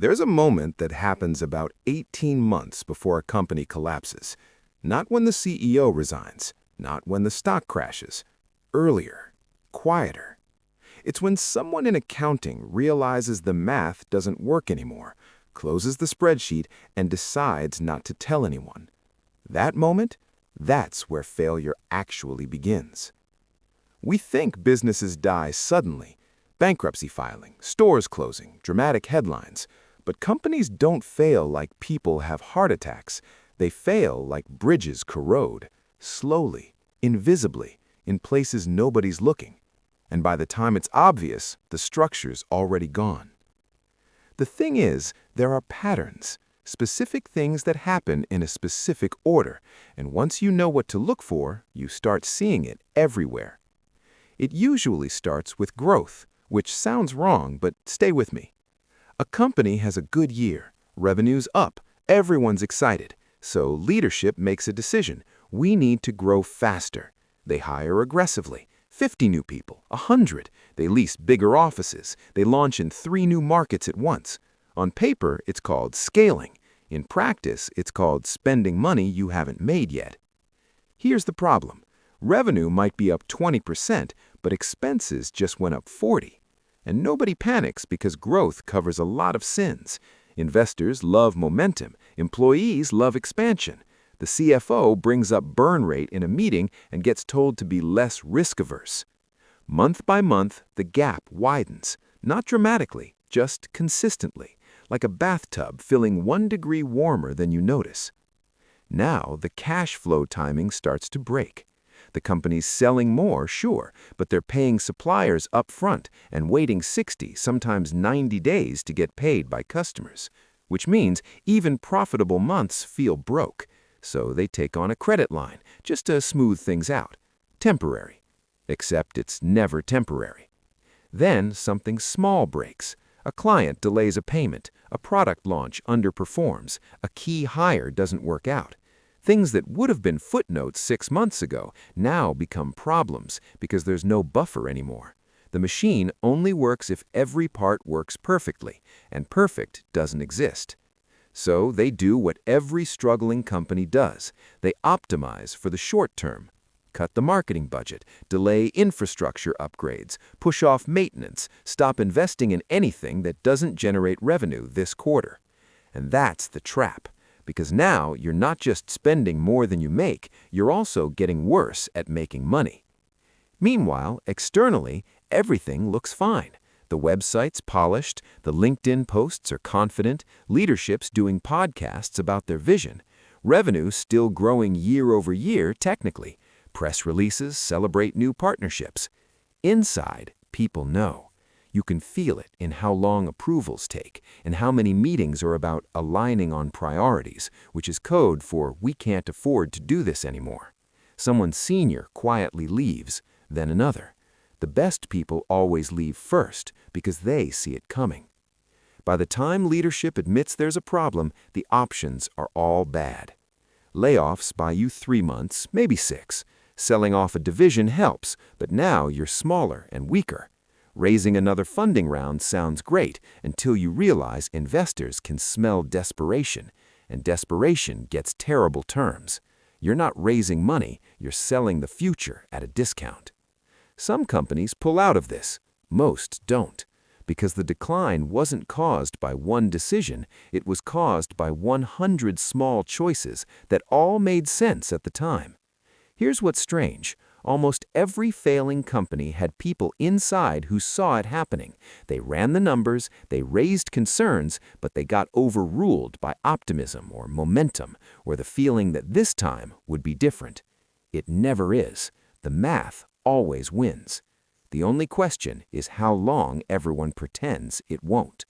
There's a moment that happens about 18 months before a company collapses. Not when the CEO resigns, not when the stock crashes. Earlier, quieter. It's when someone in accounting realizes the math doesn't work anymore, closes the spreadsheet, and decides not to tell anyone. That moment, that's where failure actually begins. We think businesses die suddenly. Bankruptcy filing, stores closing, dramatic headlines. But companies don't fail like people have heart attacks. They fail like bridges corrode, slowly, invisibly, in places nobody's looking. And by the time it's obvious, the structure's already gone. The thing is, there are patterns, specific things that happen in a specific order, and once you know what to look for, you start seeing it everywhere. It usually starts with growth, which sounds wrong, but stay with me. A company has a good year, revenue's up, everyone's excited, so leadership makes a decision. We need to grow faster. They hire aggressively, 50 new people, 100. They lease bigger offices. They launch in 3 new markets at once. On paper, it's called scaling. In practice, it's called spending money you haven't made yet. Here's the problem. Revenue might be up 20%, but expenses just went up 40%. And nobody panics because growth covers a lot of sins. Investors love momentum. Employees love expansion. The CFO brings up burn rate in a meeting and gets told to be less risk-averse. Month by month, the gap widens. Not dramatically, just consistently, like a bathtub filling 1 degree warmer than you notice. Now, the cash flow timing starts to break. The company's selling more, sure, but they're paying suppliers up front and waiting 60, sometimes 90 days to get paid by customers, which means even profitable months feel broke. So they take on a credit line just to smooth things out. Temporary. Except it's never temporary. Then something small breaks. A client delays a payment, a product launch underperforms, a key hire doesn't work out. Things that would have been footnotes 6 months ago now become problems because there's no buffer anymore. The machine only works if every part works perfectly, and perfect doesn't exist. So they do what every struggling company does. They optimize for the short term. Cut the marketing budget, delay infrastructure upgrades, push off maintenance, stop investing in anything that doesn't generate revenue this quarter. And that's the trap. Because now you're not just spending more than you make, you're also getting worse at making money. Meanwhile, externally, everything looks fine. The website's polished, the LinkedIn posts are confident, leadership's doing podcasts about their vision, revenue's still growing year over year technically, press releases celebrate new partnerships. Inside, people know. You can feel it in how long approvals take and how many meetings are about aligning on priorities, which is code for we can't afford to do this anymore. Someone senior quietly leaves, then another. The best people always leave first because they see it coming. By the time leadership admits there's a problem, the options are all bad. Layoffs buy you 3 months, maybe 6. Selling off a division helps, but now you're smaller and weaker. Raising another funding round sounds great until you realize investors can smell desperation, and desperation gets terrible terms. You're not raising money, you're selling the future at a discount. Some companies pull out of this, most don't, because the decline wasn't caused by one decision, it was caused by 100 small choices that all made sense at the time. Here's what's strange. Almost every failing company had people inside who saw it happening. They ran the numbers, they raised concerns, but they got overruled by optimism or momentum, or the feeling that this time would be different. It never is. The math always wins. The only question is how long everyone pretends it won't.